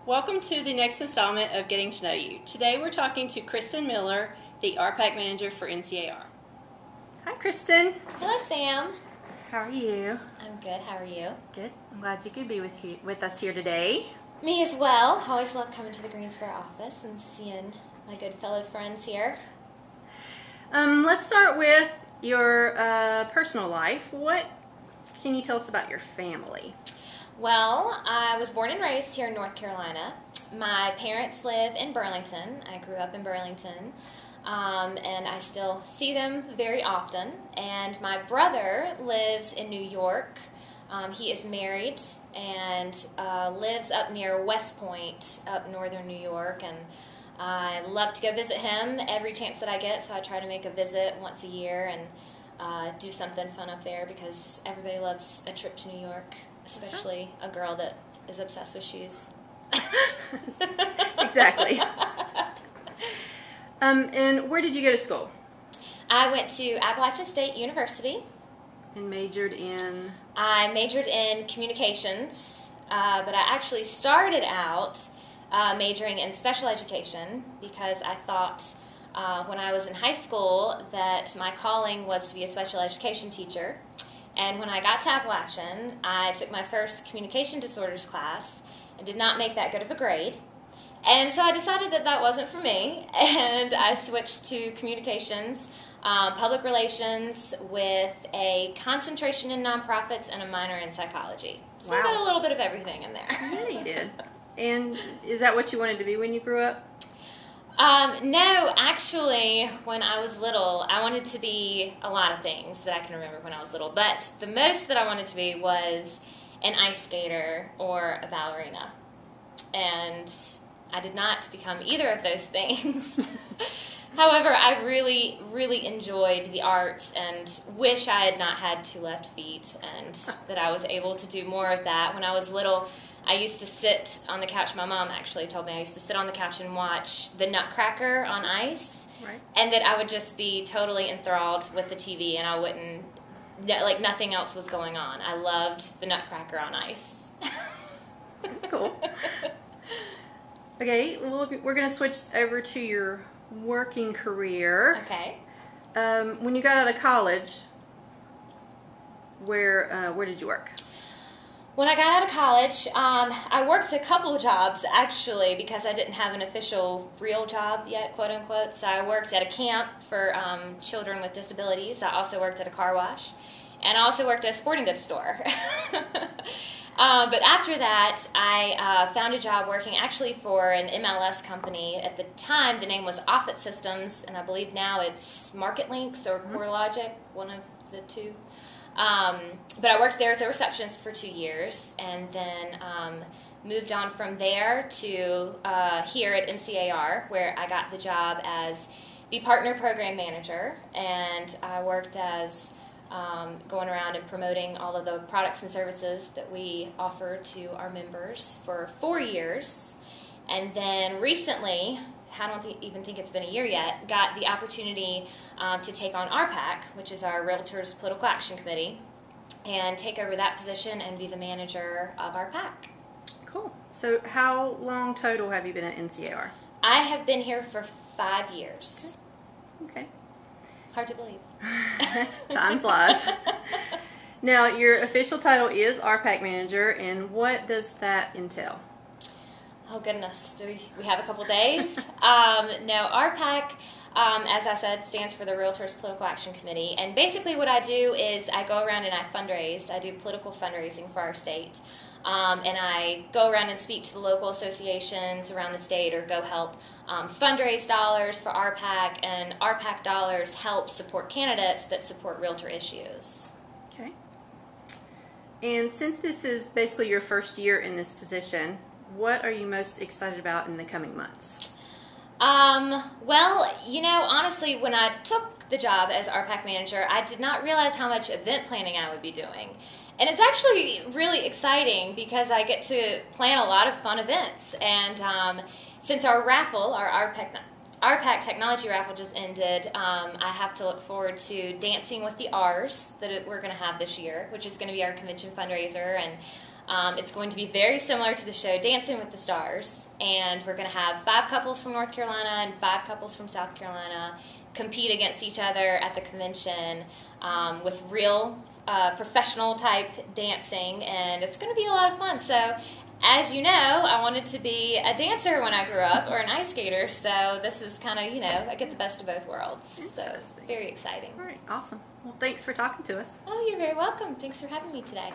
Welcome to the next installment of Getting to Know You. Today we're talking to Kristin Miller, the RPAC Manager for NCAR. Hi Kristin. Hello Sam. How are you? I'm good. How are you? Good. I'm glad you could be with us here today. Me as well. Always love coming to the Greensboro office and seeing my good fellow friends here. Let's start with your personal life. What can you tell us about your family? Well, I was born and raised here in North Carolina. My parents live in Burlington. I grew up in Burlington, and I still see them very often. And my brother lives in New York. He is married and lives up near West Point, up northern New York. And I love to go visit him every chance that I get, so I try to make a visit once a year and do something fun up there because everybody loves a trip to New York. Especially a girl that is obsessed with shoes. Exactly. And where did you go to school? I went to Appalachian State University. And majored in? I majored in communications, but I actually started out majoring in special education because I thought when I was in high school that my calling was to be a special education teacher. And when I got to Appalachian, I took my first communication disorders class and did not make that good of a grade. And so I decided that that wasn't for me, and I switched to communications, public relations with a concentration in nonprofits and a minor in psychology. So wow. I got a little bit of everything in there. Yeah, you did. And is that what you wanted to be when you grew up? No, actually, when I was little, I wanted to be a lot of things that I can remember when I was little. But the most that I wanted to be was an ice skater or a ballerina. And I did not become either of those things. However, I really, really enjoyed the arts and wish I had not had two left feet and that I was able to do more of that. When I was little, I used to sit on the couch. My mom actually told me I used to sit on the couch and watch the Nutcracker on ice. Right. And that I would just be totally enthralled with the TV and I wouldn't, like nothing else was going on. I loved the Nutcracker on ice. That's cool. Okay, well, we're going to switch over to your working career. Okay. When you got out of college, where did you work? When I got out of college, I worked a couple of jobs, actually, because I didn't have an official real job yet, quote-unquote. So I worked at a camp for children with disabilities. I also worked at a car wash. And I also worked at a sporting goods store. But after that, I found a job working actually for an MLS company. At the time, the name was Offutt Systems, and I believe now it's MarketLinks or CoreLogic, one of the two. But I worked there as a receptionist for 2 years, and then moved on from there to here at NCAR, where I got the job as the Partner Program Manager, and I worked as going around and promoting all of the products and services that we offer to our members for 4 years, and then recently, I don't even think it's been a year yet, got the opportunity to take on RPAC, which is our Realtors Political Action Committee, and take over that position and be the manager of RPAC. Cool. So how long total have you been at NCAR? I have been here for 5 years. Okay. Hard to believe. Time flies. Now, your official title is RPAC Manager, and what does that entail? Oh goodness, do we have a couple days? No, RPAC, as I said, stands for the Realtors Political Action Committee, and basically what I do is I go around and I fundraise. I do political fundraising for our state, and I go around and speak to the local associations around the state or go help fundraise dollars for RPAC, and RPAC dollars help support candidates that support realtor issues. Okay. And since this is basically your first year in this position, what are you most excited about in the coming months? Well, you know, honestly, when I took the job as RPAC Manager, I did not realize how much event planning I would be doing. And it's actually really exciting because I get to plan a lot of fun events. And since our raffle, our RPAC Technology Raffle just ended, I have to look forward to Dancing with the R's that we're going to have this year, which is going to be our convention fundraiser. And It's going to be very similar to the show Dancing with the Stars, and we're going to have 5 couples from North Carolina and 5 couples from South Carolina compete against each other at the convention with real professional type dancing, and it's going to be a lot of fun. So, as you know, I wanted to be a dancer when I grew up, or an ice skater, so this is kind of, I get the best of both worlds. So, very exciting. All right, awesome. Well, thanks for talking to us. Oh, you're very welcome. Thanks for having me today.